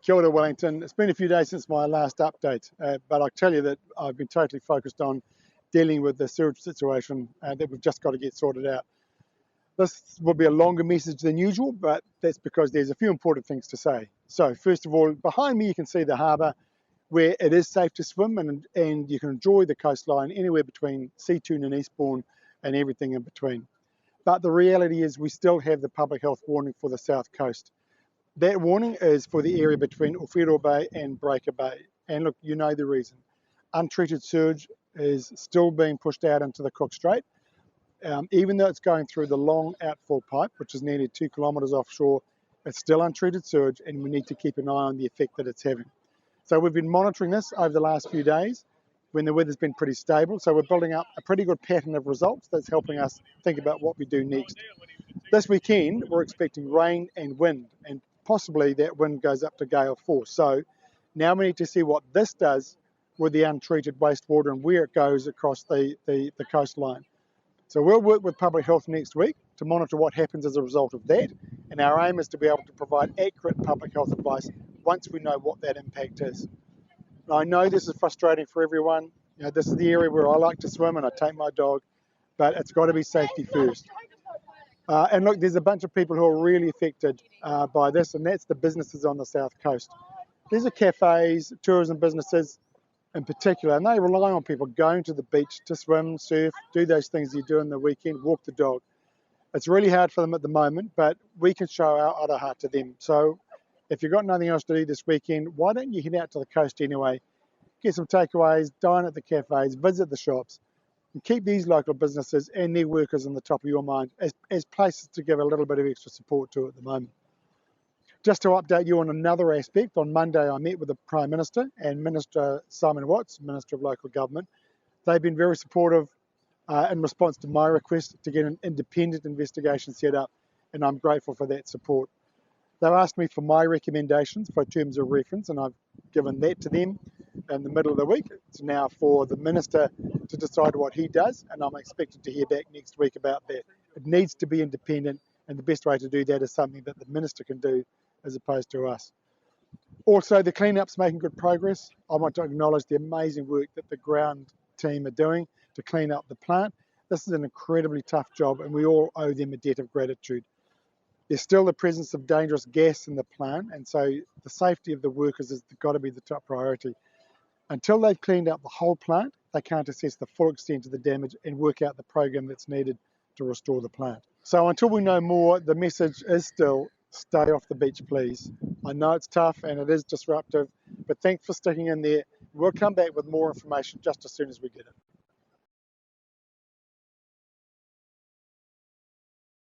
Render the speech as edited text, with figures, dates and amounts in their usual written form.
Kia ora, Wellington. It's been a few days since my last update, but I tell you that I've been totally focused on dealing with the sewage situation that we've just got to get sorted out. This will be a longer message than usual, but that's because there's a few important things to say. So first of all, behind me you can see the harbour where it is safe to swim and you can enjoy the coastline anywhere between Seatoon and Eastbourne and everything in between. But the reality is we still have the public health warning for the south coast. That warning is for the area between Owhiro Bay and Breaker Bay. And look, you know the reason. Untreated sewage is still being pushed out into the Cook Strait. Even though it's going through the long outfall pipe, which is nearly 2 kilometres offshore, it's still untreated sewage and we need to keep an eye on the effect that it's having. So we've been monitoring this over the last few days when the weather's been pretty stable. So we're building up a pretty good pattern of results that's helping us think about what we do next. This weekend, we're expecting rain and wind, and possibly that wind goes up to gale force. So now we need to see what this does with the untreated wastewater and where it goes across the coastline. So we'll work with public health next week to monitor what happens as a result of that. And our aim is to be able to provide accurate public health advice once we know what that impact is. Now, I know this is frustrating for everyone. You know, this is the area where I like to swim and I take my dog, but it's got to be safety first. And look, there's a bunch of people who are really affected by this, and that's the businesses on the south coast. These are cafes, tourism businesses in particular, and they rely on people going to the beach to swim, surf, do those things you do on the weekend, walk the dog. It's really hard for them at the moment, but we can show our aroha to them. So if you've got nothing else to do this weekend, why don't you head out to the coast anyway, get some takeaways, dine at the cafes, visit the shops, and keep these local businesses and their workers on the top of your mind as places to give a little bit of extra support to at the moment. Just to update you on another aspect, on Monday I met with the Prime Minister and Minister Simon Watts, Minister of Local Government. They've been very supportive in response to my request to get an independent investigation set up, and I'm grateful for that support. They've asked me for my recommendations for terms of reference, and I've given that to them in the middle of the week. It's now for the Minister to decide what he does, and I'm expected to hear back next week about that. It needs to be independent, and the best way to do that is something that the Minister can do as opposed to us. Also, the clean-up's making good progress. I want to acknowledge the amazing work that the ground team are doing to clean up the plant. This is an incredibly tough job, and we all owe them a debt of gratitude. There's still the presence of dangerous gas in the plant, and so the safety of the workers has got to be the top priority. Until they've cleaned up the whole plant, they can't assess the full extent of the damage and work out the program that's needed to restore the plant. So until we know more, the message is still stay off the beach, please. I know it's tough and it is disruptive, but thanks for sticking in there. We'll come back with more information just as soon as we get it.